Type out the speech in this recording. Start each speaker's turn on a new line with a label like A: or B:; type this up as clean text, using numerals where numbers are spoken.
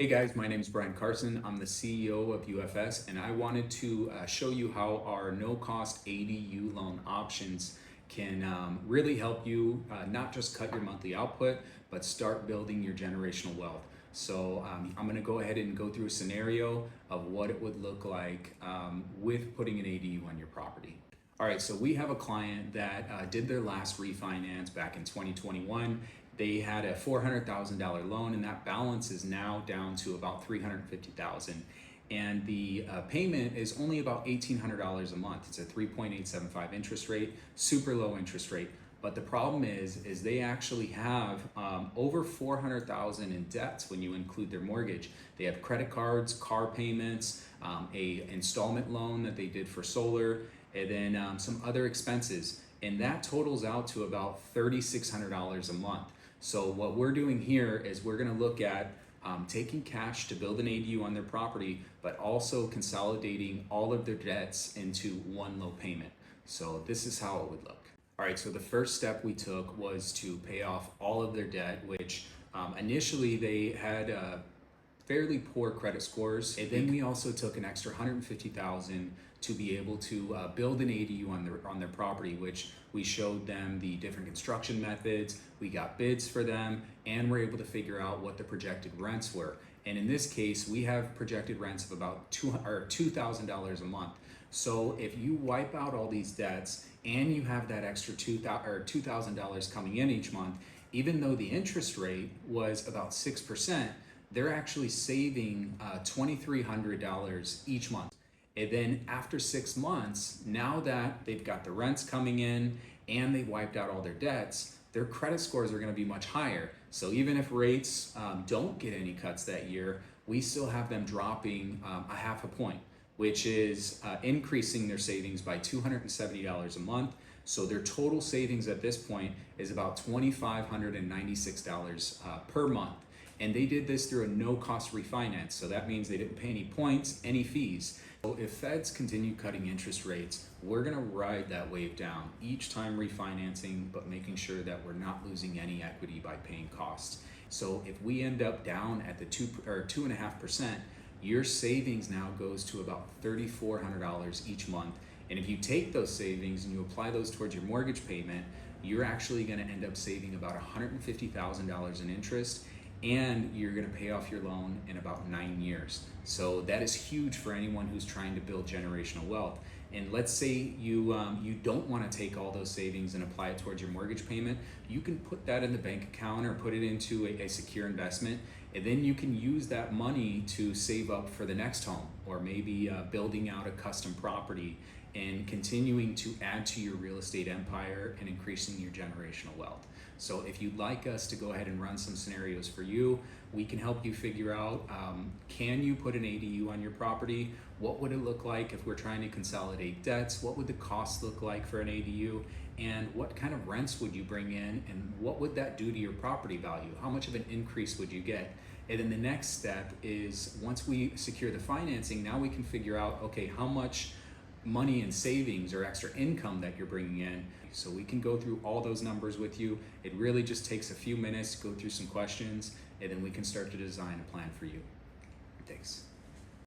A: Hey guys, my name is Brian Carson. I'm the CEO of UFS, and I wanted to show you how our no-cost ADU loan options can really help you not just cut your monthly output, but start building your generational wealth. So I'm going to go ahead and go through a scenario of what it would look like with putting an ADU on your property. All right, so we have a client that did their last refinance back in 2021. They had a $400,000 loan, and that balance is now down to about $350,000. And the payment is only about $1,800 a month. It's a 3.875 interest rate, super low interest rate. But the problem is they actually have over $400,000 in debts when you include their mortgage. They have credit cards, car payments, a installment loan that they did for solar, and then some other expenses. And that totals out to about $3,600 a month. So what we're doing here is we're gonna look at taking cash to build an ADU on their property, but also consolidating all of their debts into one low payment. So this is how it would look. All right, so the first step we took was to pay off all of their debt, which initially they had fairly poor credit scores. And then we also took an extra $150,000 to be able to build an ADU on their property, which we showed them the different construction methods, we got bids for them, and we're able to figure out what the projected rents were. And in this case, we have projected rents of about $2,000 a month. So if you wipe out all these debts and you have that extra $2,000 coming in each month, even though the interest rate was about 6%, they're actually saving $2,300 each month. And then after 6 months, now that they've got the rents coming in and they've wiped out all their debts, their credit scores are going to be much higher. So even if rates don't get any cuts that year, we still have them dropping a half a point, which is increasing their savings by $270 a month. So their total savings at this point is about $2,596 per month. And they did this through a no-cost refinance. So that means they didn't pay any points, any fees. So if feds continue cutting interest rates, we're gonna ride that wave down each time refinancing, but making sure that we're not losing any equity by paying costs. So if we end up down at the 2.5%, your savings now goes to about $3,400 each month. And if you take those savings and you apply those towards your mortgage payment, you're actually gonna end up saving about $150,000 in interest, and you're gonna pay off your loan in about 9 years. So that is huge for anyone who's trying to build generational wealth. And let's say you don't wanna take all those savings and apply it towards your mortgage payment. You can put that in the bank account or put it into a secure investment, and then you can use that money to save up for the next home, or maybe building out a custom property and continuing to add to your real estate empire and increasing your generational wealth. So if you'd like us to go ahead and run some scenarios for you, we can help you figure out, can you put an ADU on your property? What would it look like if we're trying to consolidate debts? What would the cost look like for an ADU? And what kind of rents would you bring in? And what would that do to your property value? How much of an increase would you get? And then the next step is, once we secure the financing, now we can figure out, okay, how much money and savings or extra income that you're bringing in. So we can go through all those numbers with you. It really just takes a few minutes to go through some questions, and then we can start to design a plan for you. Thanks.